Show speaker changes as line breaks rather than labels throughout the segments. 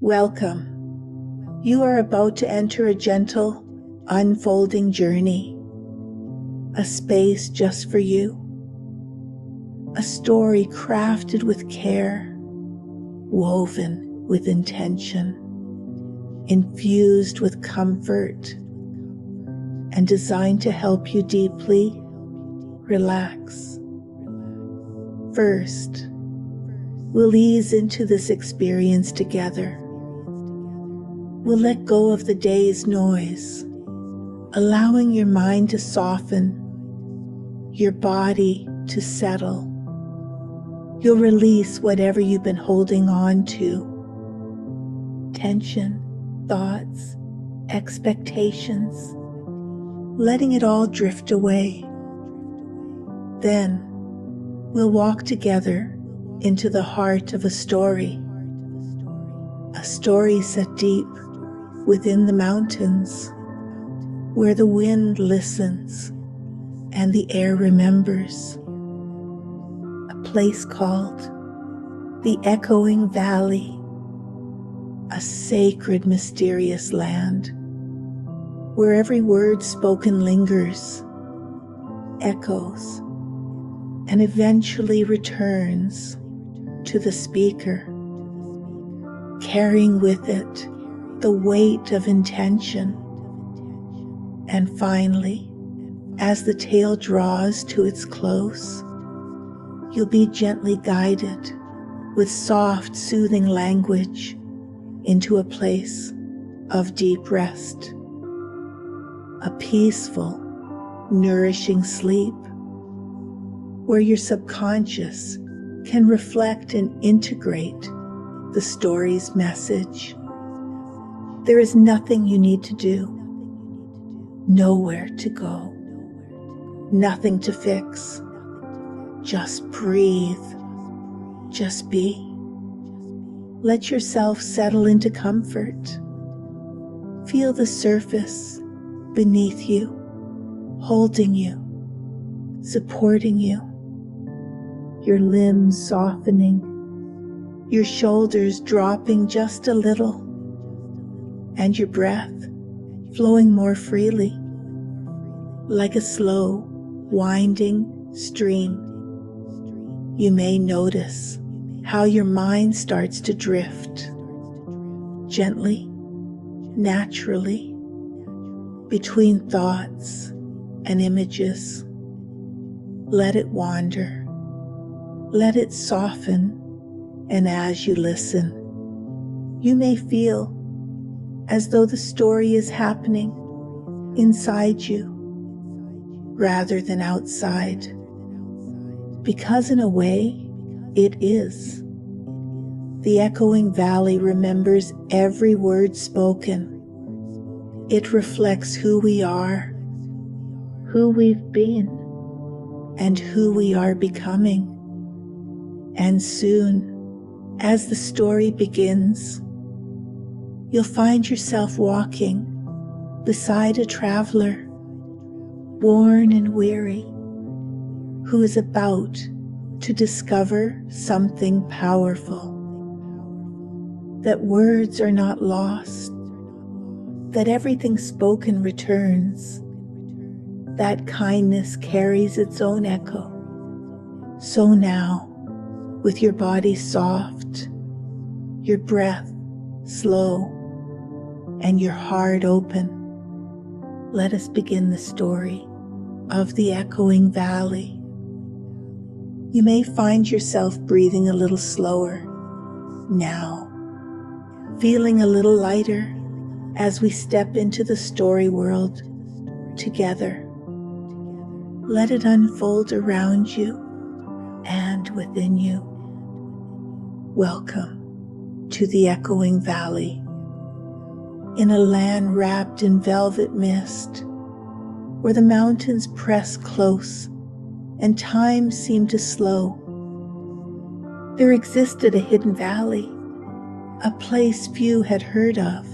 Welcome. You are about to enter a gentle, unfolding journey. A space just for you. A story crafted with care, woven with intention, infused with comfort, and designed to help you deeply relax. First, we'll ease into this experience together. We'll let go of the day's noise, allowing your mind to soften, your body to settle. You'll release whatever you've been holding on to. Tension, thoughts, expectations, letting it all drift away. Then, we'll walk together into the heart of a story set deep within the mountains, where the wind listens and the air remembers. A place called the Echoing Valley, a sacred, mysterious land where every word spoken lingers, echoes, and eventually returns to the speaker, carrying with it the weight of intention. And finally, as the tale draws to its close, you'll be gently guided with soft, soothing language into a place of deep rest, a peaceful, nourishing sleep where your subconscious can reflect and integrate the story's message. There is nothing you need to do, nowhere to go, nothing to fix. Just breathe, just be. Let yourself settle into comfort. Feel the surface beneath you, holding you, supporting you. Your limbs softening, your shoulders dropping just a little, and your breath flowing more freely, like a slow, winding stream. You may notice how your mind starts to drift, gently, naturally, between thoughts and images. Let it wander, let it soften, and as you listen, you may feel as though the story is happening inside you rather than outside, because in a way, it is. The Echoing Valley remembers every word spoken. It reflects who we are, who we've been, and who we are becoming. And soon, as the story begins, you'll find yourself walking beside a traveler, worn and weary, who is about to discover something powerful. That words are not lost, that everything spoken returns, that kindness carries its own echo. So now, with your body soft, your breath slow, and your heart open, let us begin the story of the Echoing Valley. You may find yourself breathing a little slower now, feeling a little lighter as we step into the story world together. Let it unfold around you and within you. Welcome to the Echoing Valley, in a land wrapped in velvet mist, where the mountains press close and time seemed to slow. There existed a hidden valley, a place few had heard of,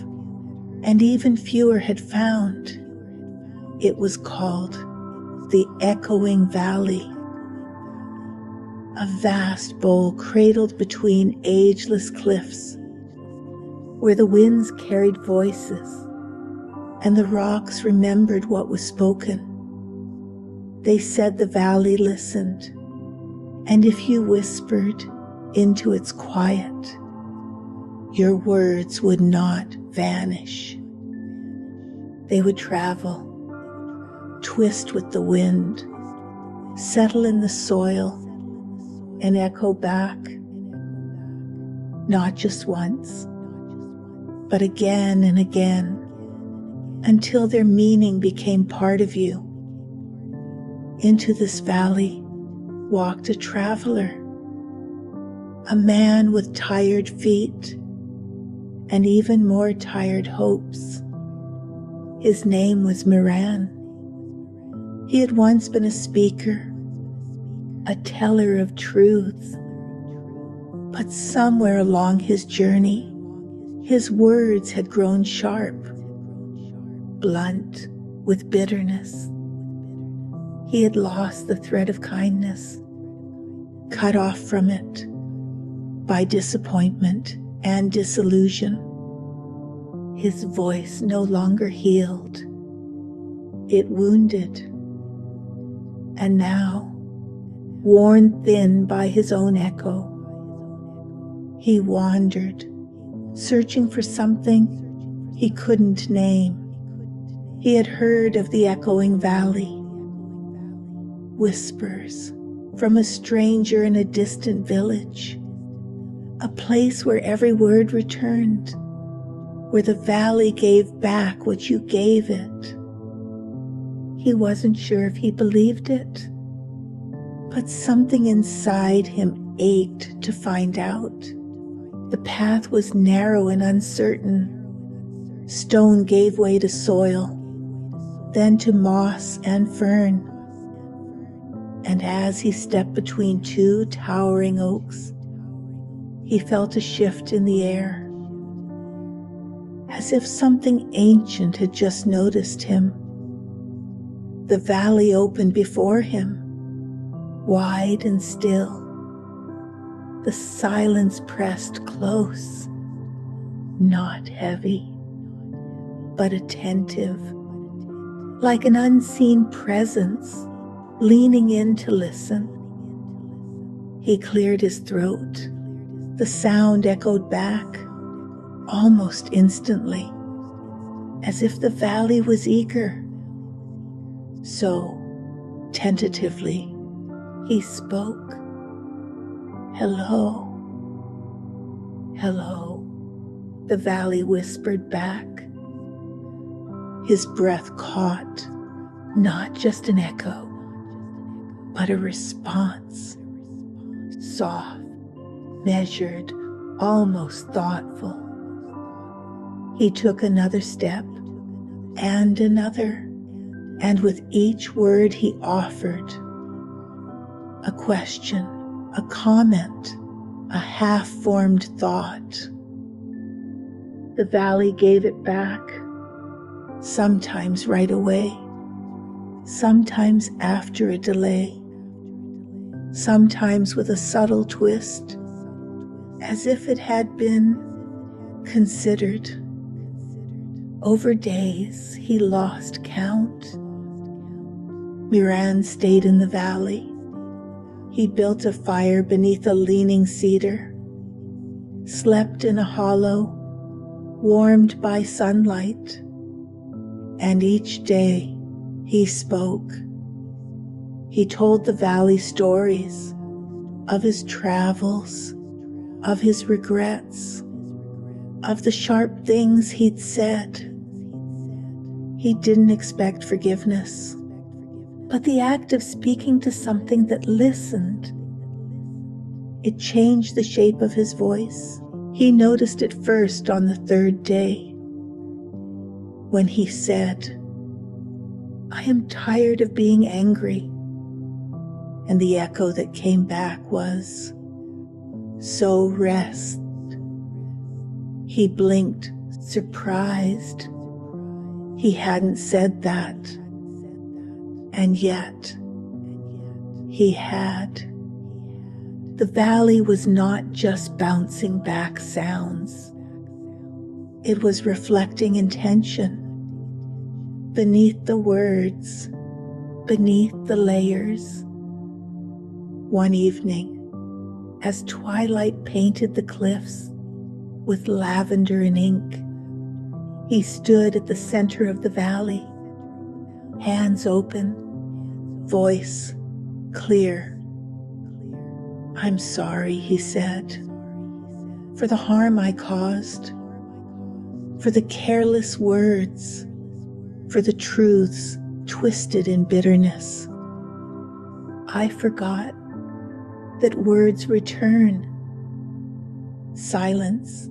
and even fewer had found. It was called the Echoing Valley, a vast bowl cradled between ageless cliffs, where the winds carried voices and the rocks remembered what was spoken. They said the valley listened, and if you whispered into its quiet, your words would not vanish. They would travel, twist with the wind, settle in the soil, and echo back, not just once, but again and again, until their meaning became part of you. Into this valley walked a traveler, a man with tired feet and even more tired hopes. His name was Moran. He had once been a speaker, a teller of truths, but somewhere along his journey, his words had grown sharp, blunt with bitterness. He had lost the thread of kindness, cut off from it by disappointment and disillusion. His voice no longer healed. It wounded. And now, worn thin by his own echo, he wandered, searching for something he couldn't name. He had heard of the echoing valley, whispers from a stranger in a distant village, a place where every word returned, where the valley gave back what you gave it. He wasn't sure if he believed it, but something inside him ached to find out. The path was narrow and uncertain. Stone gave way to soil, then to moss and fern. And as he stepped between two towering oaks, he felt a shift in the air, as if something ancient had just noticed him. The valley opened before him, wide and still. The silence pressed close, not heavy, but attentive, like an unseen presence leaning in to listen. He cleared his throat. The sound echoed back, almost instantly, as if the valley was eager. So, tentatively, he spoke. "Hello, hello," the valley whispered back. His breath caught, not just an echo, but a response, soft, measured, almost thoughtful. He took another step, and another, and with each word he offered, a question, a comment, a half-formed thought. The valley gave it back, sometimes right away, sometimes after a delay, sometimes with a subtle twist, as if it had been considered. Over days, he lost count. Miran stayed in the valley. He built a fire beneath a leaning cedar, slept in a hollow, warmed by sunlight, and each day he spoke. He told the valley stories of his travels, of his regrets, of the sharp things he'd said. He didn't expect forgiveness, but the act of speaking to something that listened, it changed the shape of his voice. He noticed it first on the third day, when he said, "I am tired of being angry." And the echo that came back was, "So rest." He blinked, surprised. He hadn't said that. And yet, he had. The valley was not just bouncing back sounds. It was reflecting intention beneath the words, beneath the layers. One evening, as twilight painted the cliffs with lavender and ink, he stood at the center of the valley, hands open, voice clear. "I'm sorry," he said, "for the harm I caused, for the careless words, for the truths twisted in bitterness. I forgot that words return. Silence,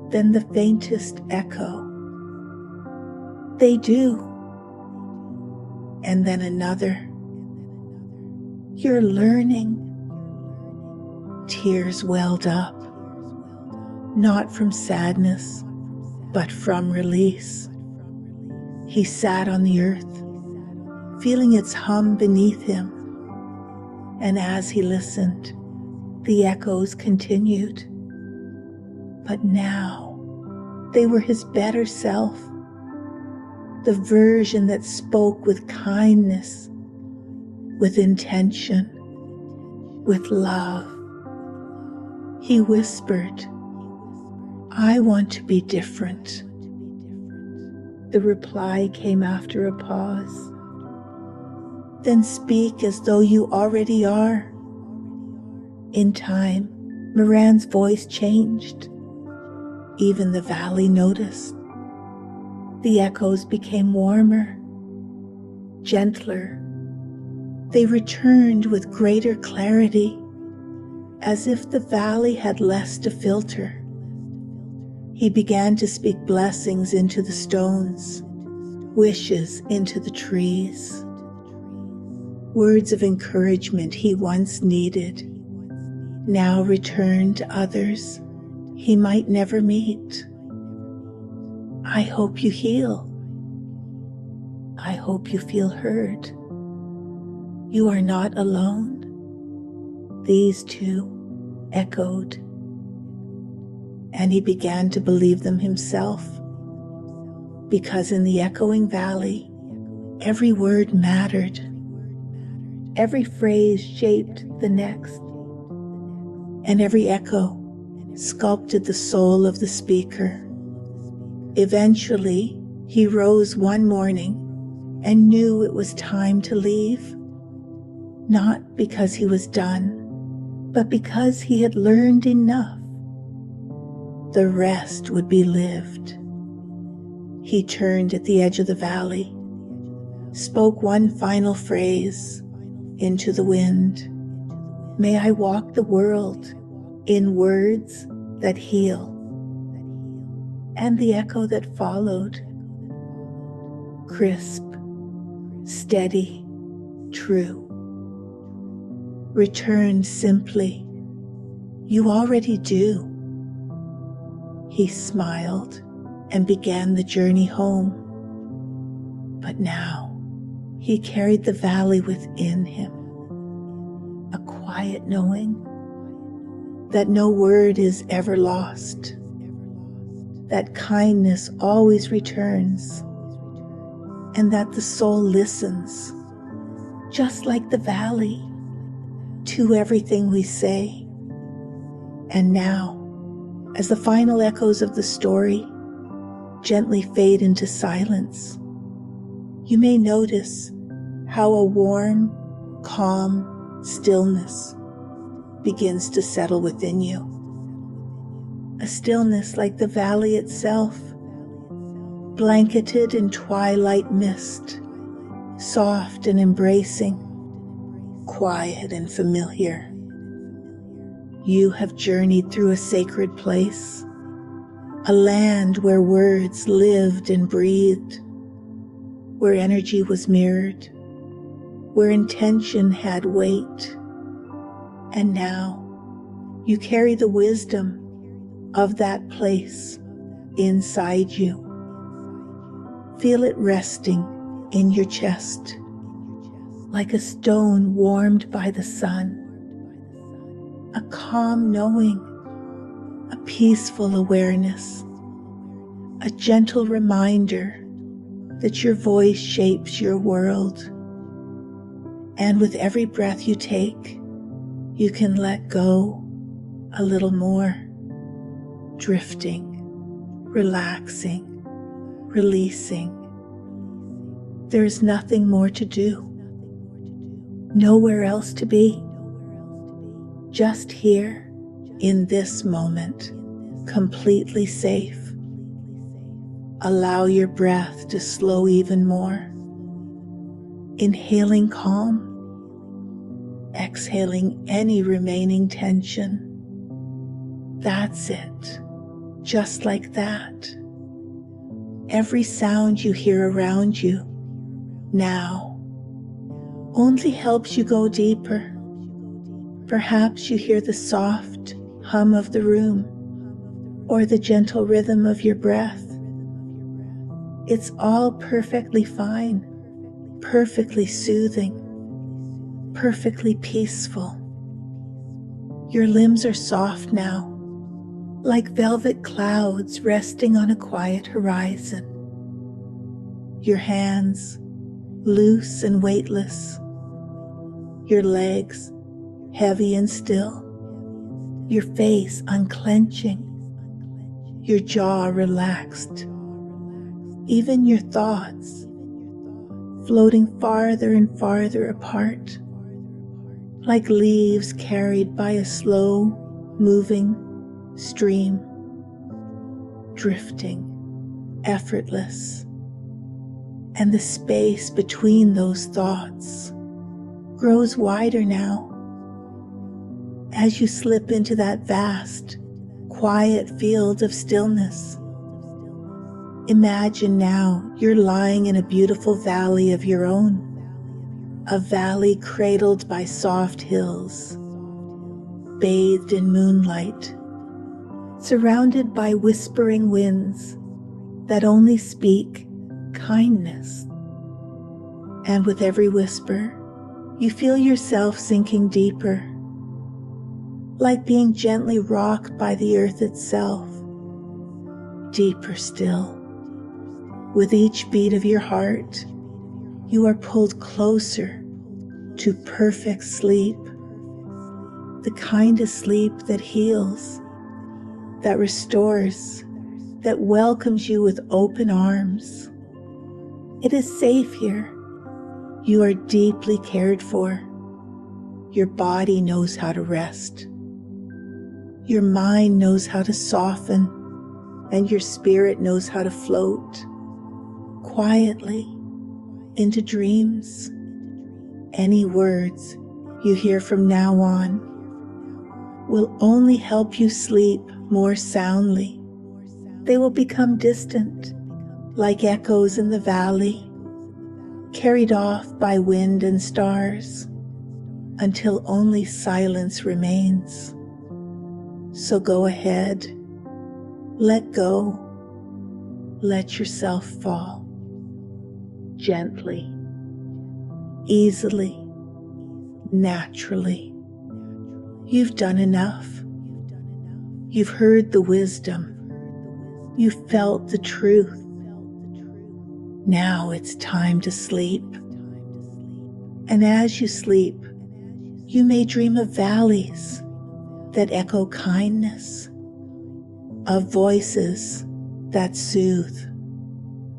then the faintest echo. They do. And then another. You're learning." Tears welled up, not from sadness, but from release. He sat on the earth, feeling its hum beneath him. And as he listened, the echoes continued. But now they were his better self, the version that spoke with kindness, with intention, with love. He whispered, "I want to be different." The reply came after a pause. "Then speak as though you already are." In time, Moran's voice changed. Even the valley noticed. The echoes became warmer, gentler. They returned with greater clarity, as if the valley had less to filter. He began to speak blessings into the stones, wishes into the trees. Words of encouragement he once needed now returned to others he might never meet. "I hope you heal. I hope you feel heard. You are not alone." These two echoed, and he began to believe them himself, because in the echoing valley, every word mattered. Every phrase shaped the next, and every echo sculpted the soul of the speaker. Eventually, he rose one morning and knew it was time to leave, not because he was done, but because he had learned enough. The rest would be lived. He turned at the edge of the valley, spoke one final phrase into the wind. "May I walk the world in words that heal." And the echo that followed, crisp, steady, true, returned simply, "You already do." He smiled and began the journey home. But now he carried the valley within him, a quiet knowing that no word is ever lost, that kindness always returns, and that the soul listens, just like the valley, to everything we say. And now, as the final echoes of the story gently fade into silence, you may notice how a warm, calm stillness begins to settle within you. A stillness like the valley itself, blanketed in twilight mist, soft and embracing, quiet and familiar. You have journeyed through a sacred place, a land where words lived and breathed, where energy was mirrored, where intention had weight. And now you carry the wisdom of that place inside you. Feel it resting in your chest, like a stone warmed by the sun. A calm knowing, a peaceful awareness, a gentle reminder that your voice shapes your world. And with every breath you take, you can let go a little more, drifting, relaxing, releasing. There is nothing more to do, nowhere else to be, just here in this moment, completely safe. Allow your breath to slow even more, inhaling calm, exhaling any remaining tension. That's it, just like that. Every sound you hear around you now only helps you go deeper. Perhaps you hear the soft hum of the room or the gentle rhythm of your breath. It's all perfectly fine, perfectly soothing, perfectly peaceful. Your limbs are soft now, like velvet clouds resting on a quiet horizon. Your hands loose and weightless, your legs heavy and still, your face unclenching, your jaw relaxed, even your thoughts floating farther and farther apart, like leaves carried by a slow-moving stream, drifting, effortless. And the space between those thoughts grows wider now as you slip into that vast, quiet field of stillness. Imagine now you're lying in a beautiful valley of your own, a valley cradled by soft hills, bathed in moonlight, surrounded by whispering winds that only speak kindness. And with every whisper, you feel yourself sinking deeper, like being gently rocked by the earth itself. Deeper still. With each beat of your heart, you are pulled closer to perfect sleep, the kind of sleep that heals, that restores, that welcomes you with open arms. It is safe here. You are deeply cared for. Your body knows how to rest. Your mind knows how to soften, and your spirit knows how to float quietly into dreams. Any words you hear from now on will only help you sleep more soundly. They will become distant, like echoes in the valley, carried off by wind and stars, until only silence remains. So go ahead, let go, let yourself fall, gently, easily, naturally. You've done enough. You've heard the wisdom. You've felt the truth. Now it's time to sleep. And as you sleep, you may dream of valleys that echo kindness, of voices that soothe,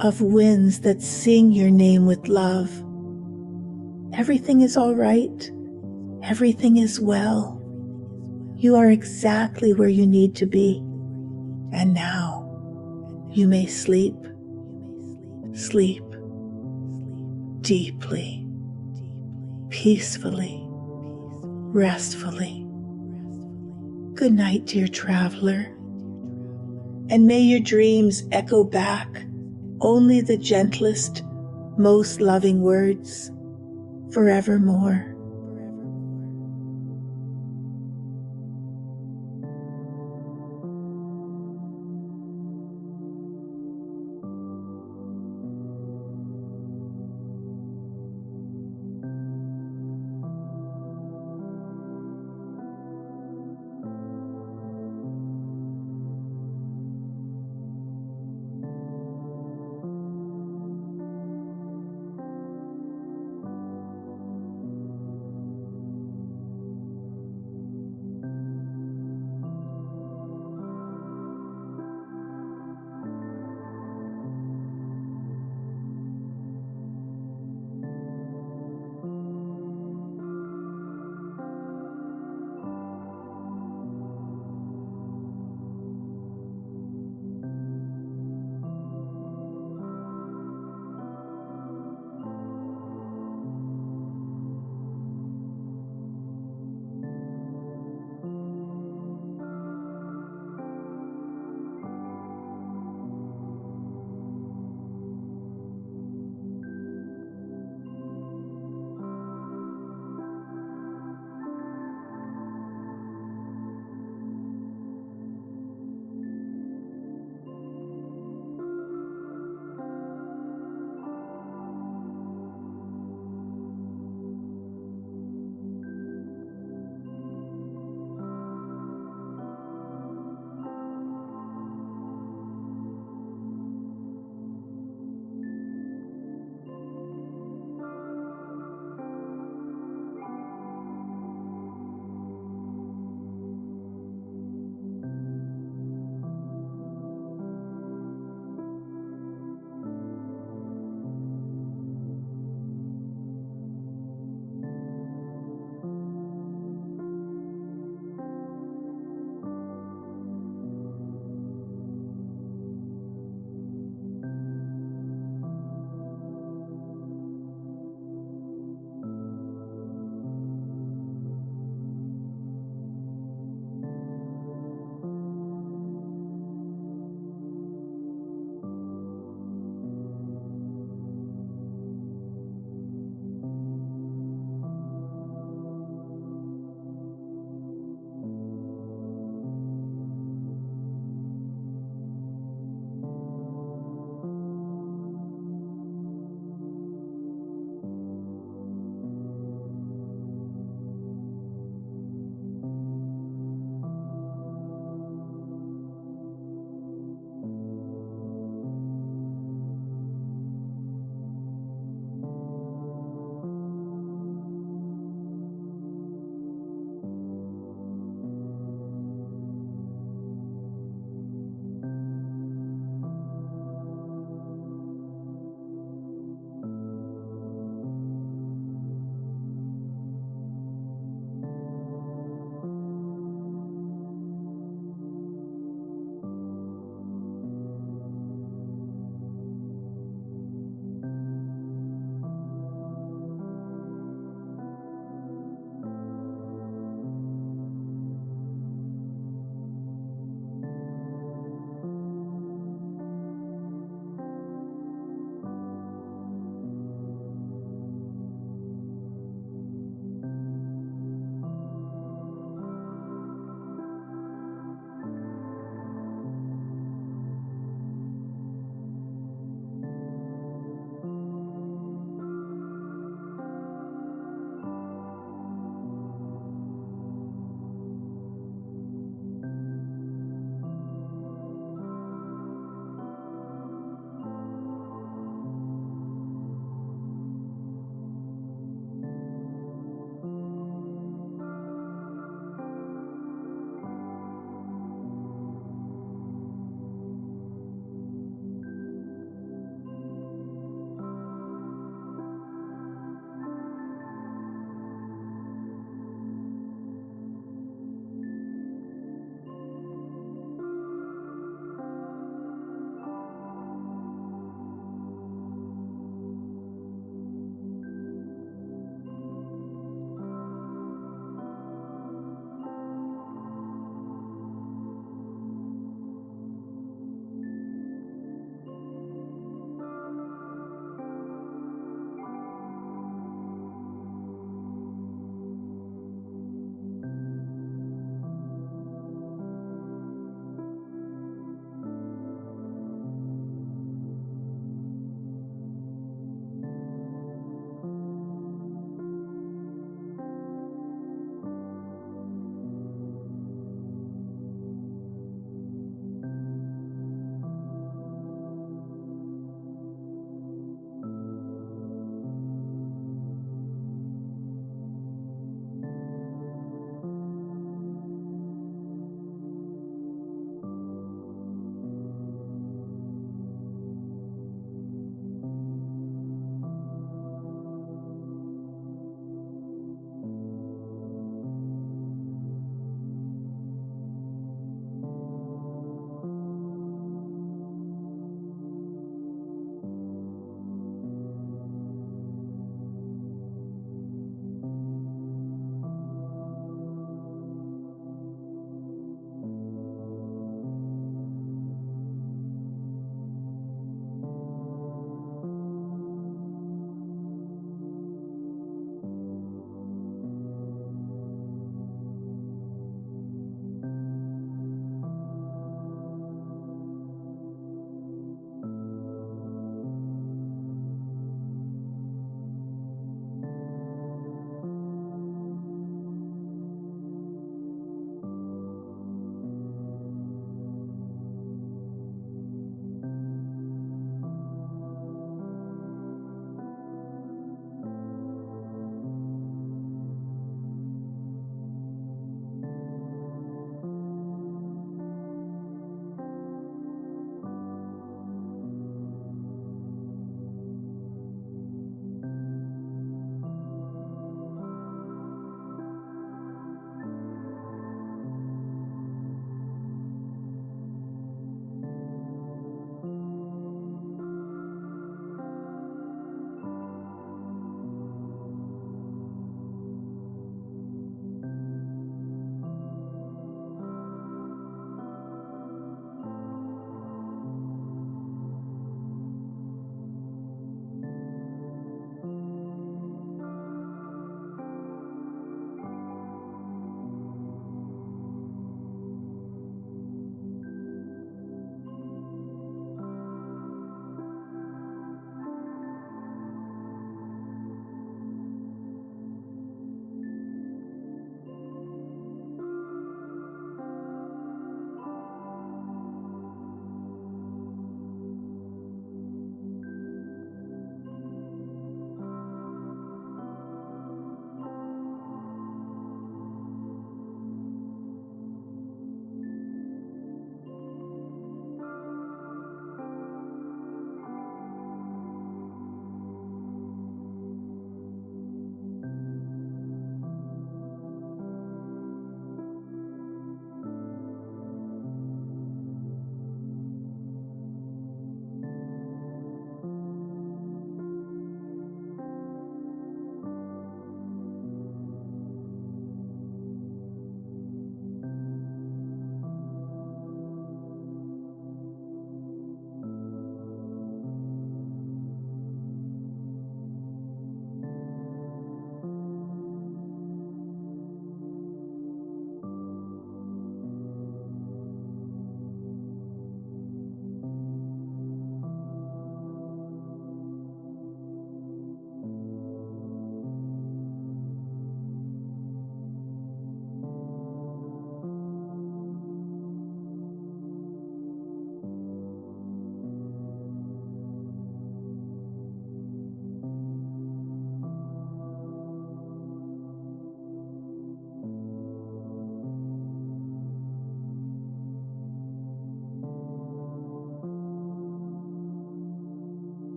of winds that sing your name with love. Everything is all right. Everything is well. You are exactly where you need to be. And now you may sleep. Sleep deeply, peacefully, restfully. Good night, dear traveler. And may your dreams echo back only the gentlest, most loving words forevermore.